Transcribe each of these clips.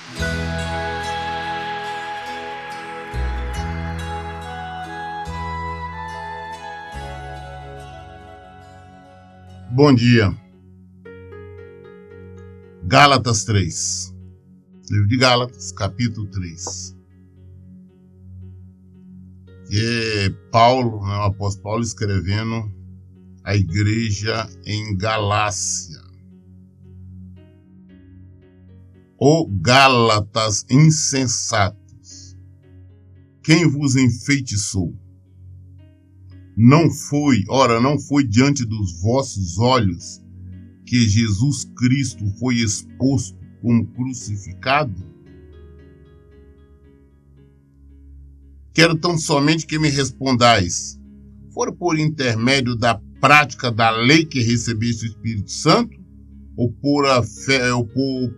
Bom dia. Gálatas 3. Livro de Gálatas, capítulo 3. Que é Paulo, o apóstolo Paulo, escrevendo a igreja em Galácia. Ó Gálatas insensatos, quem vos enfeitiçou? Não foi diante dos vossos olhos que Jesus Cristo foi exposto como crucificado? Quero tão somente que me respondais: foi por intermédio da prática da lei que recebeste o Espírito Santo, ou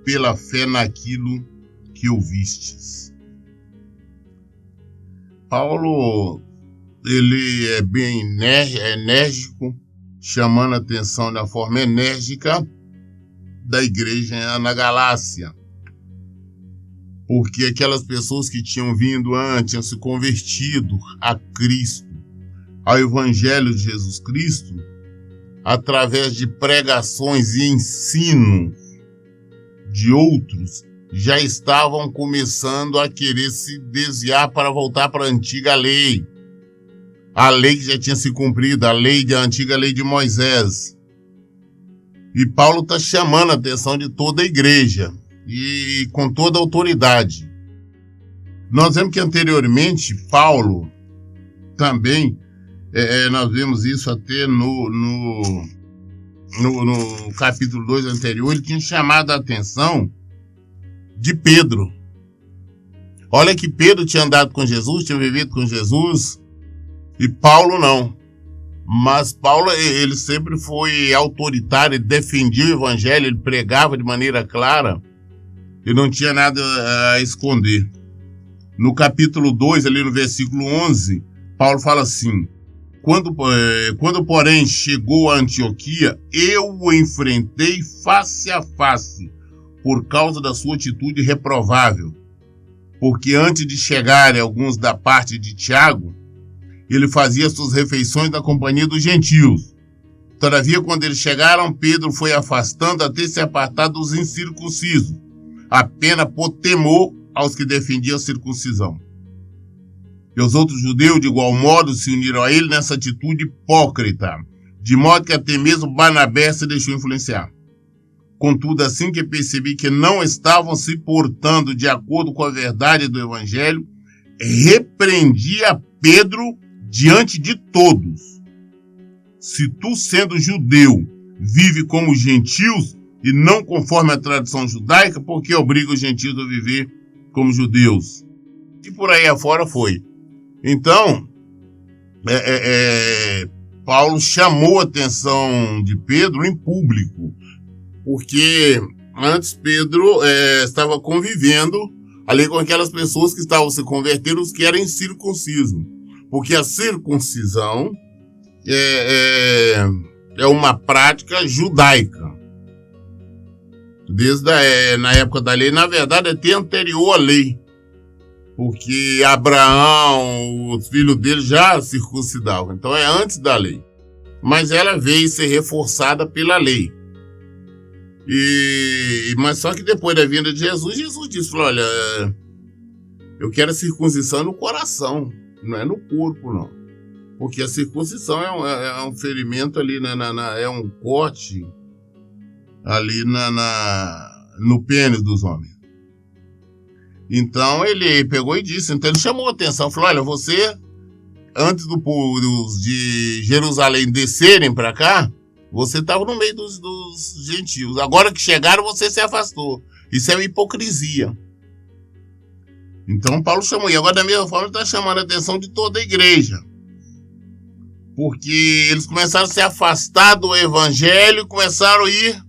pela fé naquilo que ouvistes? Paulo, ele é bem enérgico, chamando a atenção da forma enérgica da igreja na Galácia. Porque aquelas pessoas que tinham vindo antes, tinham se convertido a Cristo, ao Evangelho de Jesus Cristo, através de pregações e ensino de outros, já estavam começando a querer se desviar para voltar para a antiga lei. A lei que já tinha se cumprido, a antiga lei de Moisés. E Paulo está chamando a atenção de toda a igreja, e com toda a autoridade. Nós vemos que anteriormente, Paulo também, nós vemos isso até no capítulo 2 anterior, ele tinha chamado a atenção de Pedro. Olha que Pedro tinha andado com Jesus, tinha vivido com Jesus, e Paulo não. Mas Paulo, ele sempre foi autoritário, ele defendia o evangelho, ele pregava de maneira clara, e não tinha nada a esconder. No capítulo 2, ali no versículo 11, Paulo fala assim: quando porém chegou a Antioquia, eu o enfrentei face a face, por causa da sua atitude reprovável. Porque antes de chegarem alguns da parte de Tiago, ele fazia suas refeições na companhia dos gentios. Todavia, quando eles chegaram, Pedro foi afastando até se apartar dos incircuncisos, apenas por temor aos que defendiam a circuncisão. E os outros judeus, de igual modo, se uniram a ele nessa atitude hipócrita, de modo que até mesmo Barnabé se deixou influenciar. Contudo, assim que percebi que não estavam se portando de acordo com a verdade do evangelho, repreendi a Pedro diante de todos. Se tu, sendo judeu, vive como gentios e não conforme a tradição judaica, por que obriga os gentios a viver como judeus? E por aí afora foi. Então, Paulo chamou a atenção de Pedro em público, porque antes Pedro estava convivendo ali com aquelas pessoas que estavam se convertendo, os que eram incircuncisos. Porque a circuncisão é uma prática judaica. Na época da lei, na verdade, é até anterior à lei. Porque Abraão, os filhos dele já circuncidavam. Então é antes da lei. Mas ela veio ser reforçada pela lei. Mas só que depois da vinda de Jesus, Jesus disse: olha, eu quero a circuncisão no coração, não é no corpo, não. Porque a circuncisão é um ferimento ali, é um corte ali no pênis dos homens. Então ele pegou e disse, então ele chamou a atenção, falou: olha, você, antes do povo de Jerusalém descerem para cá, você estava no meio dos gentios. Agora que chegaram, você se afastou. Isso é uma hipocrisia. Então Paulo chamou, e agora da mesma forma está chamando a atenção de toda a igreja. Porque eles começaram a se afastar do evangelho e começaram a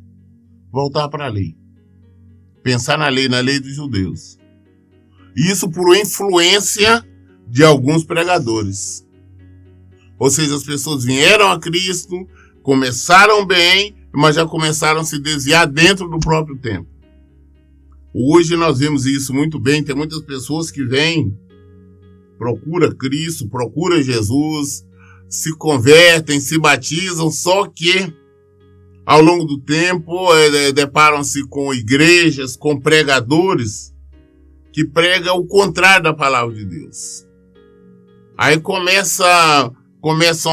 voltar para a lei. Pensar na lei dos judeus. Isso por influência de alguns pregadores. Ou seja, as pessoas vieram a Cristo, começaram bem, mas já começaram a se desviar dentro do próprio tempo. Hoje nós vemos isso muito bem, tem muitas pessoas que vêm, procura Cristo, procura Jesus, se convertem, se batizam, só que ao longo do tempo deparam-se com igrejas, com pregadores que pregam o contrário da palavra de Deus. Aí começam a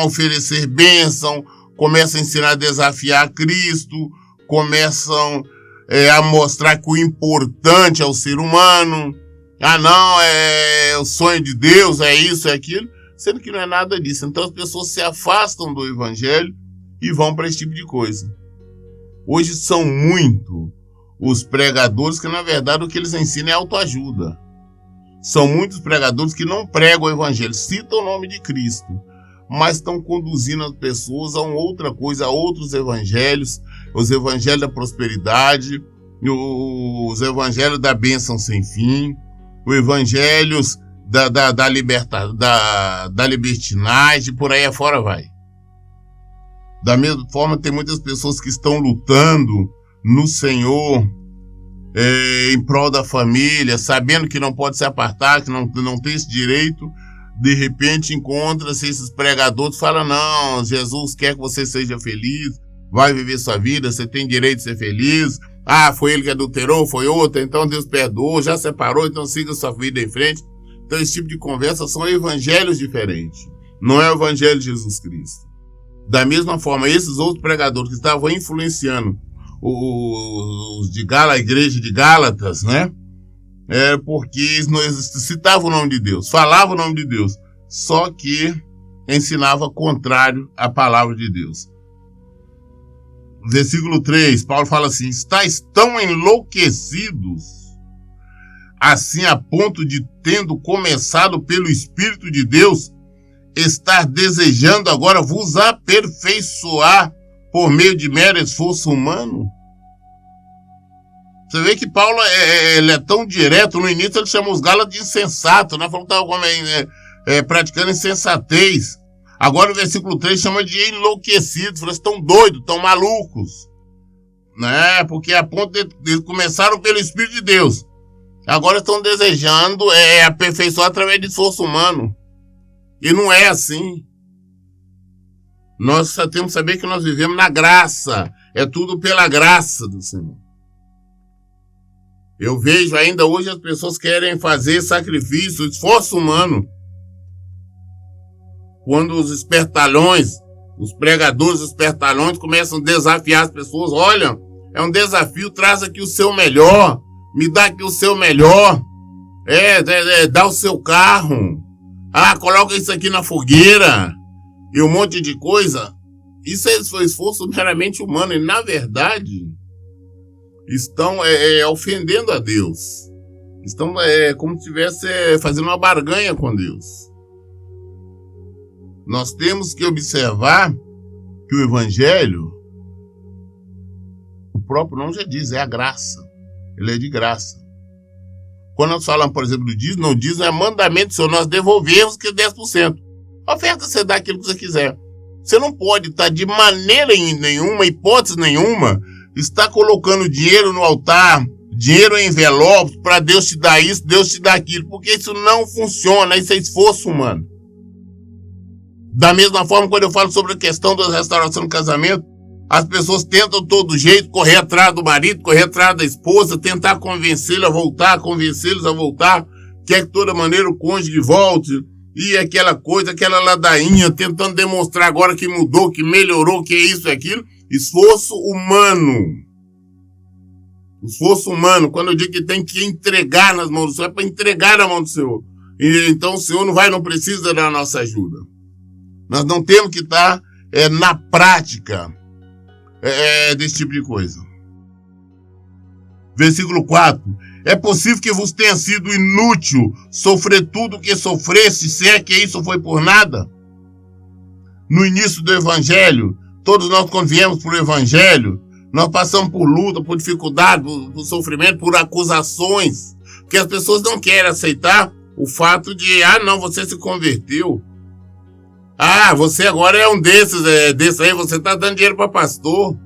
oferecer bênção, começam a ensinar a desafiar Cristo, começam a mostrar que o importante é o ser humano. Ah, não, é o sonho de Deus, é isso, é aquilo, sendo que não é nada disso. Então as pessoas se afastam do evangelho e vão para esse tipo de coisa. Hoje são muito os pregadores que, na verdade, o que eles ensinam é autoajuda. São muitos pregadores que não pregam o evangelho, citam o nome de Cristo, mas estão conduzindo as pessoas a outra coisa, a outros evangelhos, os evangelhos da prosperidade, os evangelhos da bênção sem fim, os evangelhos da libertinagem, por aí afora vai. Da mesma forma, tem muitas pessoas que estão lutando no Senhor em prol da família, sabendo que não pode se apartar, que não tem esse direito. De repente encontra-se esses pregadores que falam: não, Jesus quer que você seja feliz, vai viver sua vida, você tem direito de ser feliz. Ah, foi ele que adulterou, foi outra, então Deus perdoou, já separou, então siga sua vida em frente. Então esse tipo de conversa são evangelhos diferentes, não é o evangelho de Jesus Cristo. Da mesma forma, esses outros pregadores que estavam influenciando a igreja de Gálatas, né? Porque citavam o nome de Deus, falavam o nome de Deus, só que ensinava contrário à palavra de Deus. Versículo 3, Paulo fala assim: estáis tão enlouquecidos, assim a ponto de, tendo começado pelo Espírito de Deus, estar desejando agora vos aperfeiçoar por meio de mero esforço humano? Você vê que Paulo ele é tão direto. No início ele chama os Gálatas de insensato, né? Falou que estavam praticando insensatez. Agora no versículo 3 chama de enlouquecidos. Falou: estão doidos, estão malucos, né? Porque a ponto de começaram pelo Espírito de Deus, agora estão desejando aperfeiçoar através de esforço humano. E não é assim. Nós só temos que saber que nós vivemos na graça. É tudo pela graça do Senhor. Eu vejo ainda hoje as pessoas querem fazer sacrifício, esforço humano. Quando os espertalhões, os pregadores espertalhões começam a desafiar as pessoas: olha, é um desafio, traz aqui o seu melhor, me dá aqui o seu melhor, dá o seu carro, coloca isso aqui na fogueira, e um monte de coisa. Isso é esforço meramente humano, e na verdade estão ofendendo a Deus. Estão como se estivesse fazendo uma barganha com Deus. Nós temos que observar que o evangelho, o próprio nome já diz, é a graça. Ele é de graça. Quando nós falamos, por exemplo, do dízimo, não, dízimo é mandamento do Senhor, nós devolvemos que 10%. Oferta, você dá aquilo que você quiser. Você não pode estar de maneira nenhuma, hipótese nenhuma, está colocando dinheiro no altar, dinheiro em envelope, para Deus te dar isso, Deus te dar aquilo, porque isso não funciona, isso é esforço humano. Da mesma forma, quando eu falo sobre a questão da restauração do casamento, as pessoas tentam de todo jeito correr atrás do marido, correr atrás da esposa, tentar convencê-los a voltar, quer que de toda maneira o cônjuge volte, e aquela coisa, aquela ladainha, tentando demonstrar agora que mudou, que melhorou, que é isso e aquilo. Esforço humano. Esforço humano. Quando eu digo que tem que entregar nas mãos do Senhor, é para entregar na mão do Senhor. E então o Senhor não precisa da nossa ajuda. Nós não temos que estar na prática desse tipo de coisa. Versículo 4. É possível que vos tenha sido inútil sofrer tudo o que sofresse, se é que isso foi por nada? No início do Evangelho, todos nós, quando viemos para o Evangelho, nós passamos por luta, por dificuldade, por sofrimento, por acusações, porque as pessoas não querem aceitar o fato de: não, você se converteu. Você agora é um desses aí, você está dando dinheiro para pastor.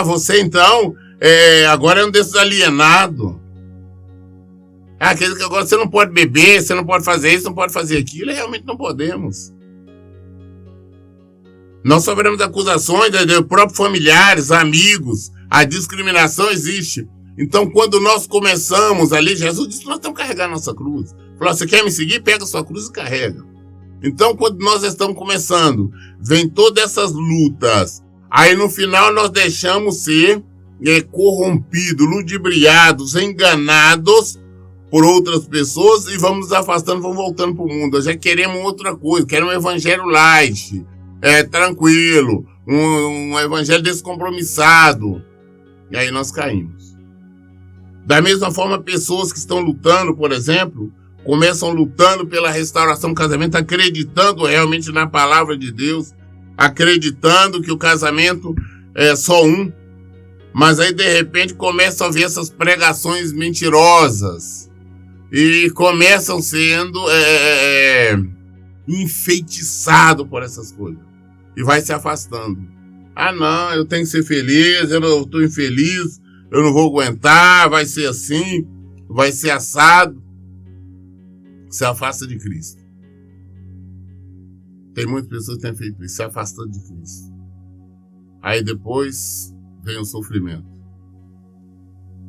Você então agora é um desses alienados. Aquele que agora você não pode beber, você não pode fazer isso, não pode fazer aquilo. Realmente não podemos. Nós sofremos acusações de próprios familiares, amigos. A discriminação existe. Então, quando nós começamos ali, Jesus disse que nós temos que carregar a nossa cruz. Falou, você quer me seguir? Pega a sua cruz e carrega. Então, quando nós estamos começando, vem todas essas lutas. Aí, no final, nós deixamos ser corrompidos, ludibriados, enganados por outras pessoas e vamos nos afastando, vamos voltando para o mundo. Nós já queremos outra coisa, queremos um evangelho light, tranquilo, um evangelho descompromissado. E aí nós caímos. Da mesma forma, pessoas que estão lutando, por exemplo, começam lutando pela restauração do casamento, acreditando realmente na palavra de Deus, acreditando que o casamento é só um, mas aí de repente começam a ver essas pregações mentirosas e começam sendo enfeitiçados por essas coisas e vai se afastando. Ah não, eu tenho que ser feliz, eu estou infeliz, eu não vou aguentar, vai ser assim, vai ser assado. Se afasta de Cristo. Tem muitas pessoas que têm feito isso, se afastando de Cristo. Aí depois vem o sofrimento.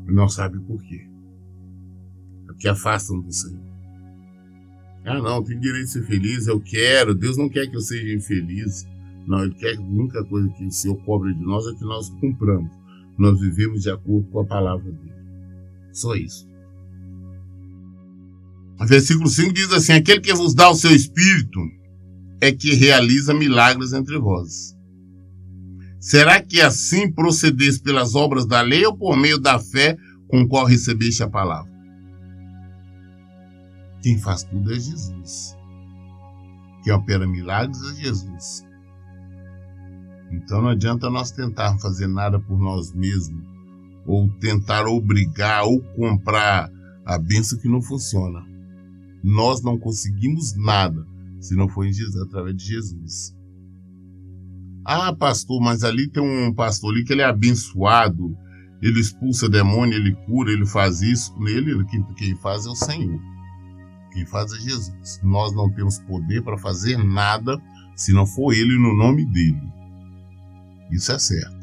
Não sabe por quê. É porque afastam do Senhor. Ah não, eu tenho direito de ser feliz, eu quero. Deus não quer que eu seja infeliz. Não, Ele quer que a única coisa que o Senhor cobra de nós é que nós cumpramos. Nós vivemos de acordo com a palavra dEle. Só isso. O versículo 5 diz assim, aquele que vos dá o seu Espírito é que realiza milagres entre vós. Será que assim procedeis pelas obras da lei ou por meio da fé com qual recebeste a palavra? Quem faz tudo é Jesus. Quem opera milagres é Jesus. Então não adianta nós tentarmos fazer nada por nós mesmos, ou tentar obrigar, ou comprar a bênção que não funciona. Nós não conseguimos nada se não for através de Jesus. Ah, pastor, mas ali tem um pastor ali que ele é abençoado, ele expulsa demônio, ele cura, ele faz isso. Quem faz é o Senhor. Quem faz é Jesus. Nós não temos poder para fazer nada se não for Ele no nome dEle. Isso é certo.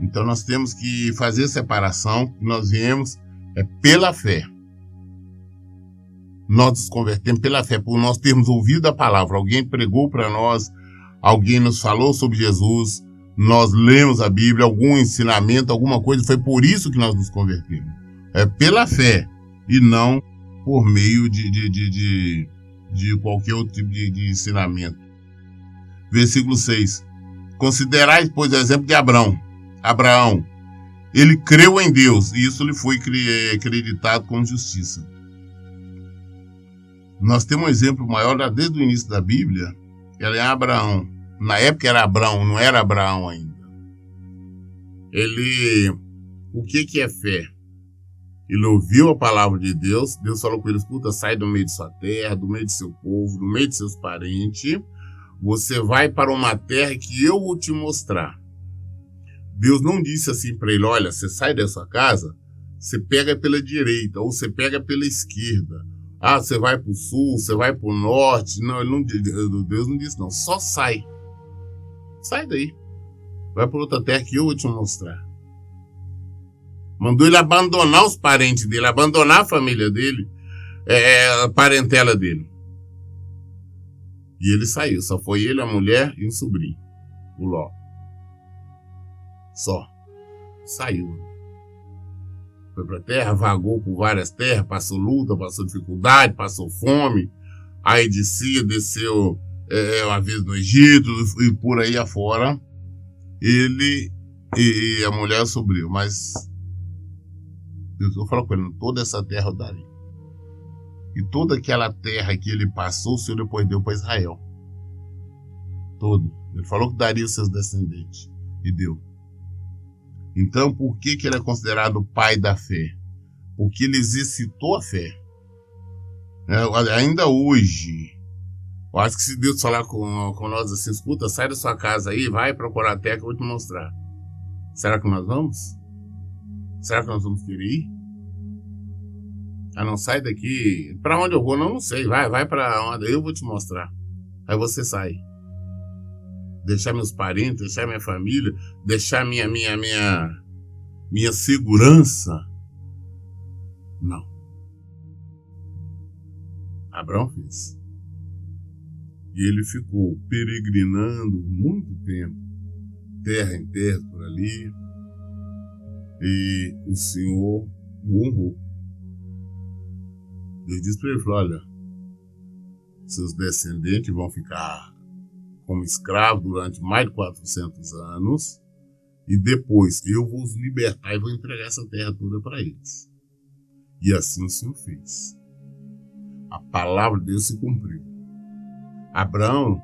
Então nós temos que fazer a separação, que nós viemos pela fé. Nós nos convertemos pela fé, por nós termos ouvido a palavra. Alguém pregou para nós, alguém nos falou sobre Jesus, nós lemos a Bíblia, algum ensinamento, alguma coisa, foi por isso que nós nos convertemos. É pela fé e não por meio de qualquer outro tipo de ensinamento. Versículo 6. Considerai, pois, o exemplo de Abraão. Abraão, ele creu em Deus e isso lhe foi acreditado como justiça. Nós temos um exemplo maior desde o início da Bíblia, ela é Abraão. Na época era Abraão, não era Abraão ainda. O que é fé? Ele ouviu a palavra de Deus, Deus falou com ele, escuta, sai do meio de sua terra, do meio de seu povo, do meio de seus parentes, você vai para uma terra que eu vou te mostrar. Deus não disse assim para ele, olha, você sai da sua casa, você pega pela direita ou você pega pela esquerda. Ah, você vai para o sul, você vai para o norte. Não, Deus não disse não, só sai. Sai daí. Vai para outra terra que eu vou te mostrar. Mandou ele abandonar os parentes dele, abandonar a família dele, a parentela dele. E ele saiu, só foi ele, a mulher e um sobrinho, o Ló. Só. Saiu. Foi para a terra, vagou por várias terras, passou luta, passou dificuldade, passou fome. Aí desceu uma vez no Egito e por aí afora. Ele e a mulher e o sobrinho. Mas Deus falou com ele, toda essa terra eu darei. E toda aquela terra que ele passou, o Senhor depois deu para Israel. Todo. Ele falou que daria os seus descendentes. E deu. Então, por que ele é considerado o pai da fé? Porque ele exercitou a fé. Ainda hoje, eu acho que se Deus falar com nós assim, escuta, sai da sua casa aí, vai procurar a terra que eu vou te mostrar. Será que nós vamos? Será que nós vamos querer ir? Ah, não, sai daqui. Pra onde eu vou? Não sei. Vai pra onde? Eu vou te mostrar. Aí você sai. Deixar meus parentes, deixar minha família, deixar minha segurança. Não. Abraão fez. E ele ficou peregrinando muito tempo, terra em terra por ali, e o Senhor o honrou. Ele disse para ele, falou, olha, seus descendentes vão ficar como escravos durante mais de 400 anos, e depois eu vou os libertar e vou entregar essa terra toda para eles. E assim o Senhor fez. A palavra de Deus se cumpriu. Abraão,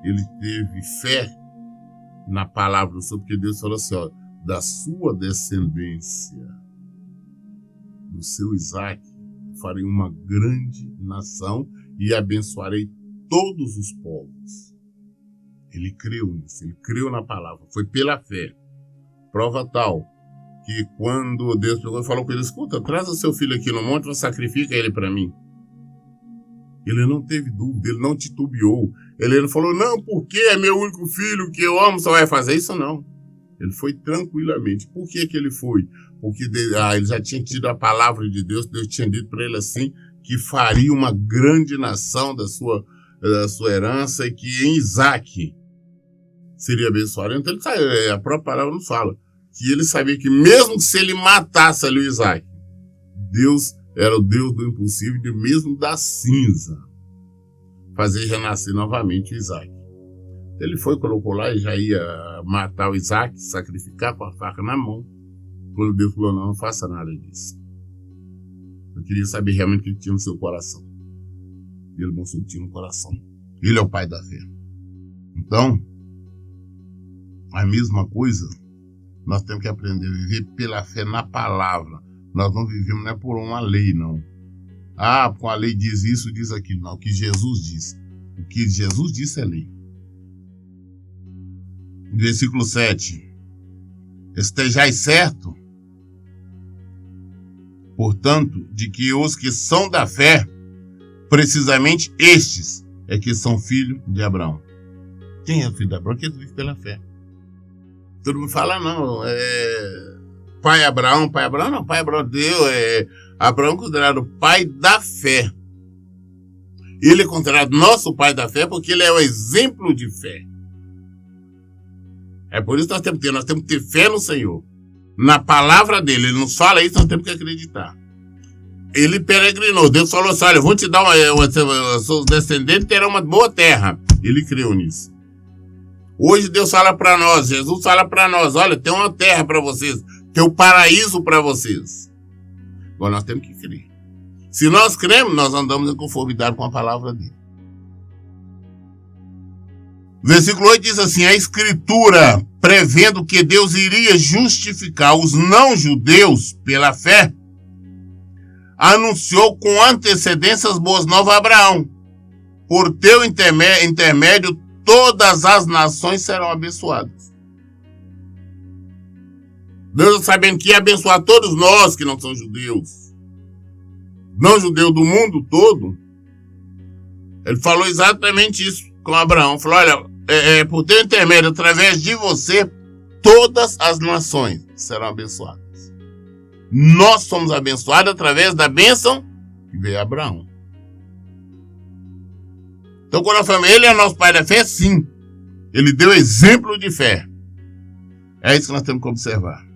ele teve fé na palavra do Senhor, porque Deus falou assim, ó, da sua descendência, do seu Isaac, farei uma grande nação e abençoarei todos os povos. Ele creu nisso, ele creu na palavra, foi pela fé. Prova tal que quando Deus pegou e falou com ele, escuta, traz o seu filho aqui no monte e sacrifica ele para mim. Ele não teve dúvida, ele não titubeou. Ele falou, não, porque é meu único filho que eu amo, só vai fazer isso? Não. Ele foi tranquilamente. Por que ele foi? Porque ele já tinha tido a palavra de Deus, Deus tinha dito para ele assim, que faria uma grande nação da sua herança e que em Isaac seria abençoado. Então ele sabe, a própria palavra nos fala que ele sabia que mesmo que se ele matasse ali o Isaac, Deus era o Deus do impossível, de mesmo da cinza fazer renascer novamente o Isaac. Ele foi, colocou lá e já ia matar o Isaac, sacrificar com a faca na mão. Quando Deus falou, não faça nada disso. Eu queria saber realmente o que tinha no seu coração. Ele mostrou que tinha no coração. Ele é o pai da fé. Então, a mesma coisa, nós temos que aprender a viver pela fé na palavra. Nós não vivemos não é por uma lei, não. Ah, com a lei diz isso, diz aquilo. Não, o que Jesus diz. O que Jesus disse é lei. Versículo 7. Estejais certo, portanto, de que os que são da fé, precisamente estes é que são filhos de Abraão. Quem é filho de Abraão? Quem vive pela fé. Todo mundo fala, não, pai Abraão, não, pai Abraão, Deus, Abraão é considerado pai da fé. Ele é considerado nosso pai da fé porque ele é o exemplo de fé. É por isso que nós temos que ter fé no Senhor. Na palavra dele, ele nos fala isso, nós temos que acreditar. Ele peregrinou, Deus falou assim, olha, eu vou te dar seus descendentes terão uma boa terra. Ele creu nisso. Hoje Deus fala para nós, Jesus fala para nós, olha, tem uma terra para vocês, tem um paraíso para vocês. Agora nós temos que crer. Se nós cremos, nós andamos em conformidade com a palavra dele. Versículo 8 diz assim, a Escritura, prevendo que Deus iria justificar os não-judeus pela fé, anunciou com antecedência as boas novas a Abraão. Por teu intermédio, todas as nações serão abençoadas. Deus, sabendo que ia abençoar todos nós que não são judeus, não judeus do mundo todo, ele falou exatamente isso com Abraão. Falou, olha, por teu intermédio, através de você, todas as nações serão abençoadas. Nós somos abençoados através da bênção que veio a Abraão. Então, quando nós falamos, ele é nosso pai da fé, sim. Ele deu exemplo de fé. É isso que nós temos que observar.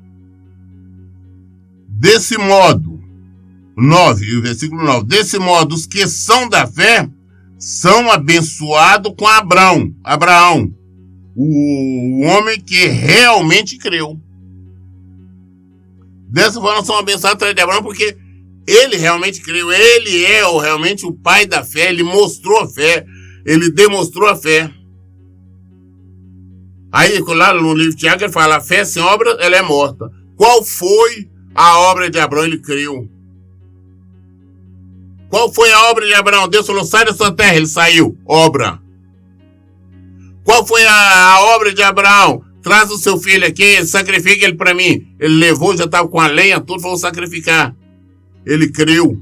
Desse modo, 9, o versículo 9, desse modo, os que são da fé são abençoados com Abraão, o homem que realmente creu. Dessa forma, nós somos abençoados através de Abraão, porque ele realmente creu. Ele é realmente o pai da fé, ele mostrou a fé, ele demonstrou a fé. Aí, lá no livro de Tiago, ele fala, a fé sem obra, ela é morta. Qual foi a obra de Abraão? Ele creu. Qual foi a obra de Abraão? Deus falou, sai da sua terra, ele saiu. Obra. Qual foi a obra de Abraão? traz o seu filho aqui, sacrifica ele para mim. Ele levou, já estava com a lenha, tudo, falou sacrificar. Ele creu.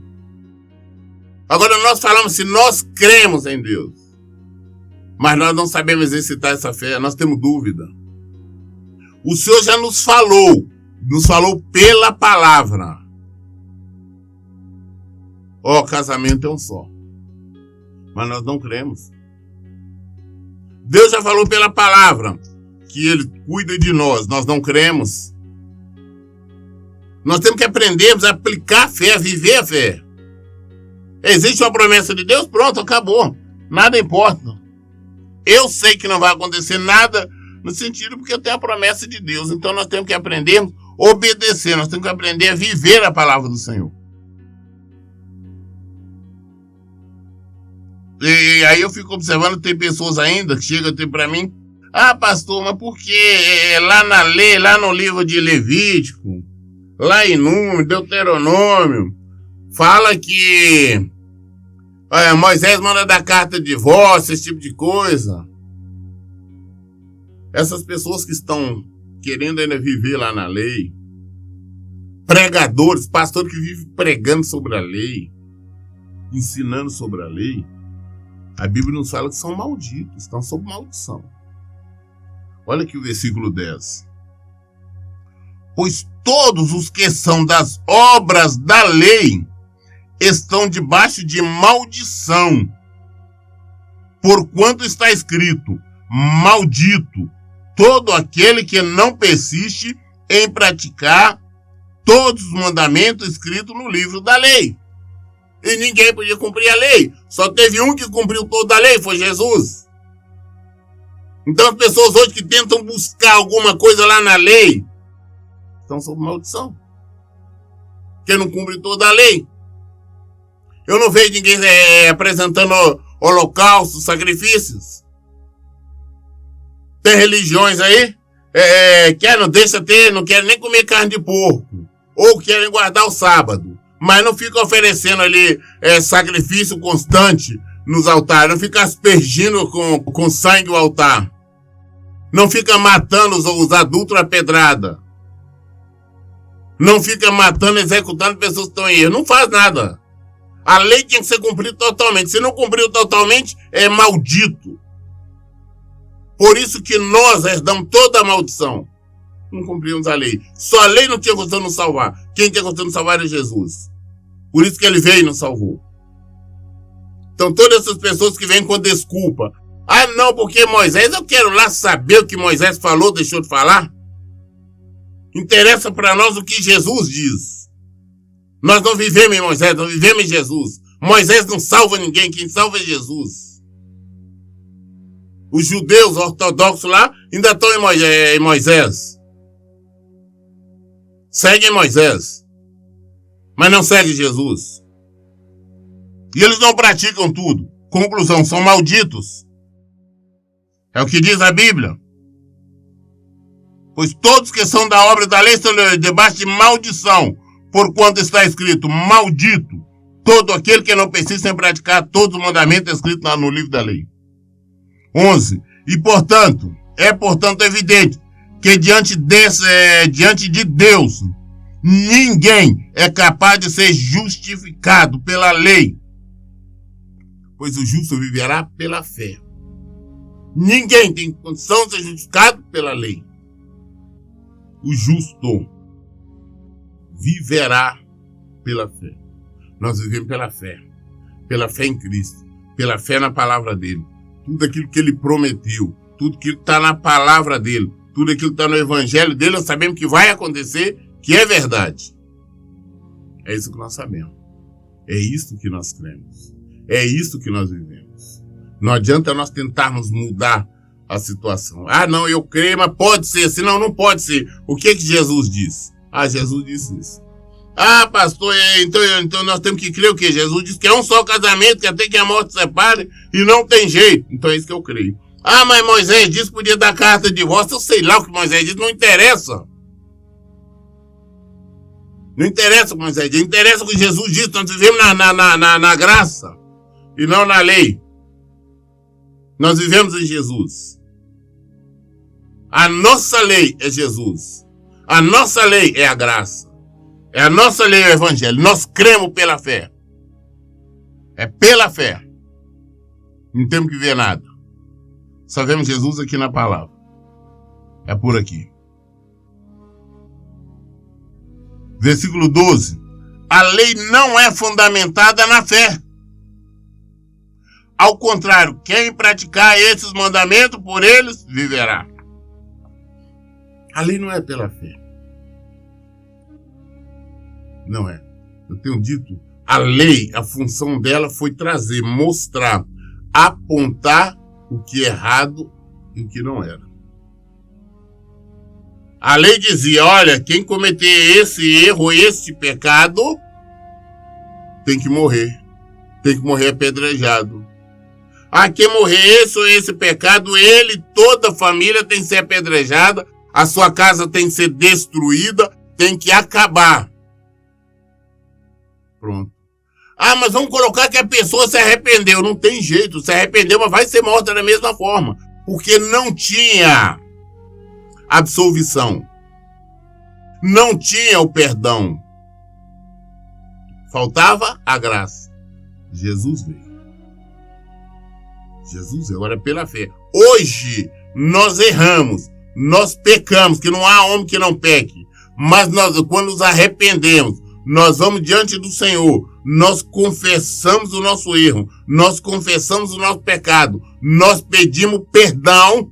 Agora nós falamos se nós cremos em Deus, mas nós não sabemos exercitar essa fé, nós temos dúvida. O Senhor já nos falou pela palavra. Casamento é um só. Mas nós não cremos. Deus já falou pela palavra que Ele cuida de nós não cremos. Nós temos que aprender a aplicar a fé, a viver a fé. Existe uma promessa de Deus? Pronto, acabou. Nada importa. Eu sei que não vai acontecer nada no sentido porque eu tenho a promessa de Deus. Então nós temos que aprender a obedecer, nós temos que aprender a viver a palavra do Senhor. E aí eu fico observando, tem pessoas ainda que chegam até para mim, pastor, mas por que lá na lei, lá no livro de Levítico, lá em Número, Deuteronômio, fala que Moisés manda dar carta de divórcio, esse tipo de coisa. Essas pessoas que estão querendo ainda viver lá na lei, pregadores, pastores que vivem pregando sobre a lei, ensinando sobre a lei, a Bíblia nos fala que são malditos, estão sob maldição. Olha aqui o versículo 10. Pois todos os que são das obras da lei estão debaixo de maldição. Porquanto está escrito, maldito todo aquele que não persiste em praticar todos os mandamentos escritos no livro da lei. E ninguém podia cumprir a lei. Só teve um que cumpriu toda a lei, foi Jesus. Então as pessoas hoje que tentam buscar alguma coisa lá na lei estão sob maldição. Porque não cumpre toda a lei. Eu não vejo ninguém apresentando holocaustos, sacrifícios. Tem religiões aí que não deixa ter, não querem nem comer carne de porco. Ou querem guardar o sábado. Mas não fica oferecendo ali sacrifício constante nos altares. Não fica aspergindo com sangue o altar. Não fica matando os adultos à pedrada. Não fica matando, executando pessoas que estão em erro. Não faz nada. A lei tem que ser cumprida totalmente. Se não cumpriu totalmente, é maldito. Por isso que nós herdamos toda a maldição. Não cumprimos a lei. Só a lei não tinha condição de nos salvar. Quem tinha condição de nos salvar era Jesus. Por isso que ele veio e nos salvou. Então todas essas pessoas que vêm com desculpa. Não, porque Moisés, eu quero lá saber o que Moisés falou, deixou de falar. Interessa para nós o que Jesus diz. Nós não vivemos em Moisés, nós vivemos em Jesus. Moisés não salva ninguém, quem salva é Jesus. Os judeus ortodoxos lá ainda estão em Moisés. Seguem Moisés. Mas não seguem Jesus. E eles não praticam tudo. Conclusão, são malditos. É o que diz a Bíblia. Pois todos que são da obra da lei estão debaixo de maldição. Porquanto está escrito, maldito todo aquele que não persiste em praticar todos os mandamentos escritos no livro da lei. 11. E portanto, evidente que diante de Deus, ninguém é capaz de ser justificado pela lei, pois o justo viverá pela fé. Ninguém tem condição de ser justificado pela lei. O justo viverá pela fé. Nós vivemos pela fé em Cristo, pela fé na palavra dele. Tudo aquilo que ele prometeu, tudo aquilo que está na palavra dele, tudo aquilo que está no evangelho dele, nós sabemos que vai acontecer, que é verdade. É isso que nós sabemos. É isso que nós cremos. É isso que nós vivemos. Não adianta nós tentarmos mudar a situação. Não, eu creio, mas pode ser, senão não pode ser. O que Jesus diz? Jesus disse isso. Pastor, então nós temos que crer o quê? Jesus disse que é um só casamento, que até que a morte separe, e não tem jeito. Então é isso que eu creio. Mas Moisés disse que podia dar carta de divórcio. Eu sei lá o que Moisés disse, não interessa. Não interessa o que Moisés disse, interessa o que Jesus disse. Nós vivemos na graça e não na lei. Nós vivemos em Jesus. A nossa lei é Jesus. A nossa lei é a graça. A nossa lei é o evangelho. Nós cremos pela fé. É pela fé. Não temos que ver nada. Só vemos Jesus aqui na palavra. É por aqui. Versículo 12. A lei não é fundamentada na fé. Ao contrário, quem praticar esses mandamentos, por eles viverá. A lei não é pela fé. Não é. Eu tenho dito, a lei, a função dela foi trazer, mostrar, apontar o que é errado e o que não era. A lei dizia, olha, quem cometer esse erro, este pecado, tem que morrer. Tem que morrer apedrejado. Quem morrer esse ou esse pecado, ele, toda a família tem que ser apedrejada, a sua casa tem que ser destruída, tem que acabar. Pronto. Mas vamos colocar que a pessoa se arrependeu. Não tem jeito, se arrependeu, mas vai ser morta da mesma forma. Porque não tinha absolvição. Não tinha o perdão. Faltava a graça. Jesus veio. Jesus agora é pela fé. Hoje nós erramos, nós pecamos, que não há homem que não peque. Mas nós, quando nos arrependemos, nós vamos diante do Senhor, nós confessamos o nosso erro, nós confessamos o nosso pecado, nós pedimos perdão.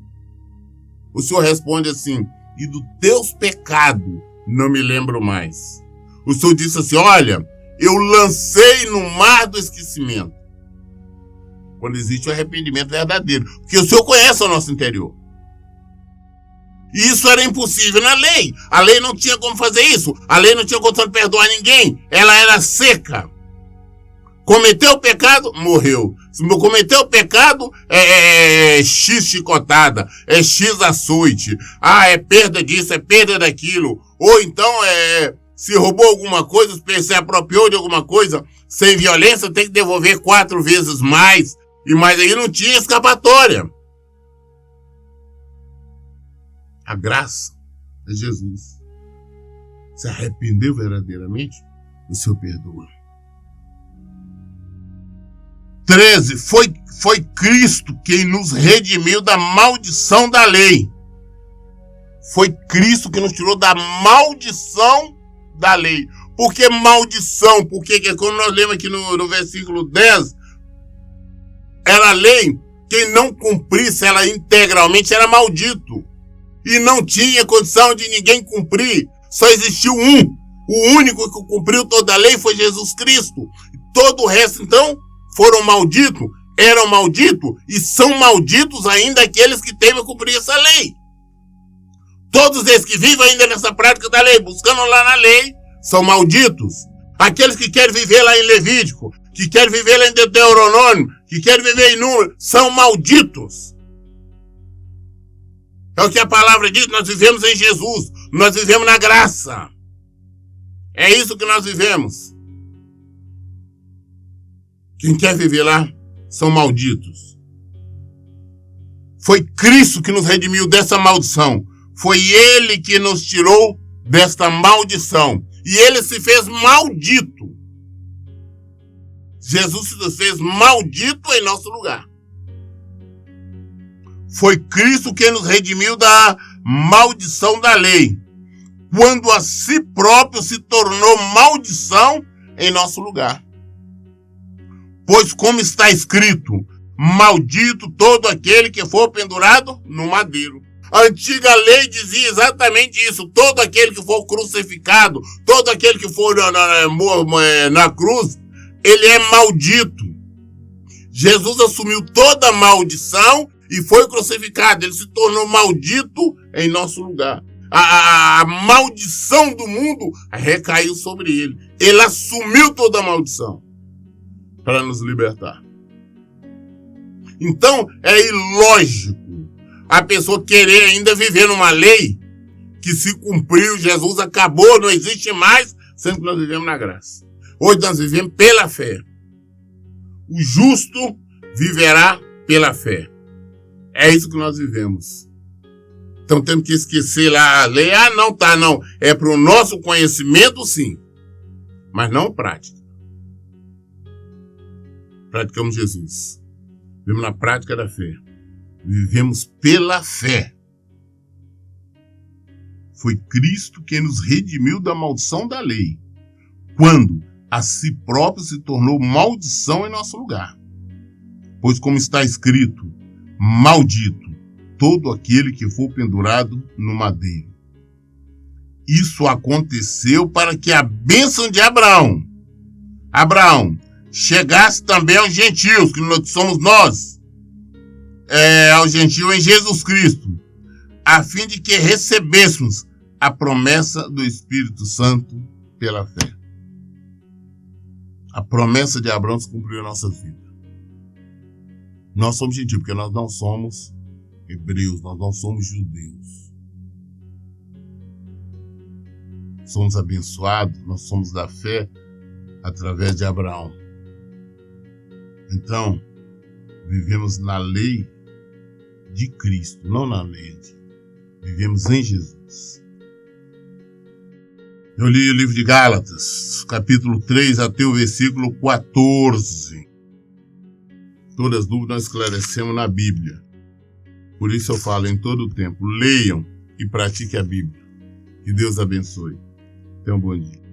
O Senhor responde assim, e dos teus pecados não me lembro mais. O Senhor disse assim, olha, eu lancei no mar do esquecimento. Quando existe o arrependimento verdadeiro. Porque o Senhor conhece o nosso interior. E isso era impossível na lei. A lei não tinha como fazer isso. A lei não tinha condição de perdoar ninguém. Ela era seca. Cometeu o pecado, morreu. Se cometeu o pecado, é X chicotada, é X açoite. É perda disso, é perda daquilo. Ou então, se roubou alguma coisa, se apropriou de alguma coisa, sem violência, tem que devolver 4 vezes mais. Mas aí não tinha escapatória. A graça é Jesus. Se arrependeu verdadeiramente, o Senhor perdoa. 13. Foi Cristo quem nos redimiu da maldição da lei. Foi Cristo que nos tirou da maldição da lei. Por que maldição? Porque quando nós lemos aqui no versículo 10, era a lei, quem não cumprisse ela integralmente era maldito. E não tinha condição de ninguém cumprir. Só existiu um. O único que cumpriu toda a lei foi Jesus Cristo. Todo o resto, então, foram malditos, eram malditos e são malditos ainda aqueles que temem cumprir essa lei. Todos esses que vivem ainda nessa prática da lei, buscando lá na lei, são malditos. Aqueles que querem viver lá em Levítico, que querem viver lá em Deuteronômio, que querem viver em Número, são malditos. É o que a palavra diz, nós vivemos em Jesus, nós vivemos na graça. É isso que nós vivemos. Quem quer viver lá são malditos. Foi Cristo que nos redimiu dessa maldição. Foi Ele que nos tirou desta maldição. E Ele se fez maldito. Jesus se fez maldito em nosso lugar. Foi Cristo quem nos redimiu da maldição da lei, quando a si próprio se tornou maldição em nosso lugar. Pois como está escrito, maldito todo aquele que for pendurado no madeiro. A antiga lei dizia exatamente isso, todo aquele que for crucificado, todo aquele que for na cruz, ele é maldito. Jesus assumiu toda a maldição e foi crucificado, ele se tornou maldito em nosso lugar. A maldição do mundo recaiu sobre ele. Ele assumiu toda a maldição para nos libertar. Então, é ilógico a pessoa querer ainda viver numa lei que se cumpriu, Jesus acabou, não existe mais, sendo que nós vivemos na graça. Hoje nós vivemos pela fé. O justo viverá pela fé. É isso que nós vivemos. Então temos que esquecer lá a lei. Ah, não, tá, não. É para o nosso conhecimento, sim. Mas não prática. Praticamos Jesus. Vivemos na prática da fé. Vivemos pela fé. Foi Cristo quem nos redimiu da maldição da lei, quando a si próprio se tornou maldição em nosso lugar. Pois como está escrito, maldito todo aquele que for pendurado no madeiro. Isso aconteceu para que a bênção de Abraão, chegasse também aos gentios, que somos nós, aos gentios em Jesus Cristo, a fim de que recebêssemos a promessa do Espírito Santo pela fé. A promessa de Abraão se cumpriu em nossas vidas. Nós somos gentios, porque nós não somos hebreus, nós não somos judeus. Somos abençoados, nós somos da fé através de Abraão. Então, vivemos na lei de Cristo, não na lei vivemos em Jesus. Eu li o livro de Gálatas, capítulo 3 até o versículo 14. Todas as dúvidas nós esclarecemos na Bíblia. Por isso eu falo em todo o tempo, leiam e pratiquem a Bíblia. Que Deus abençoe. Tenham um bom dia.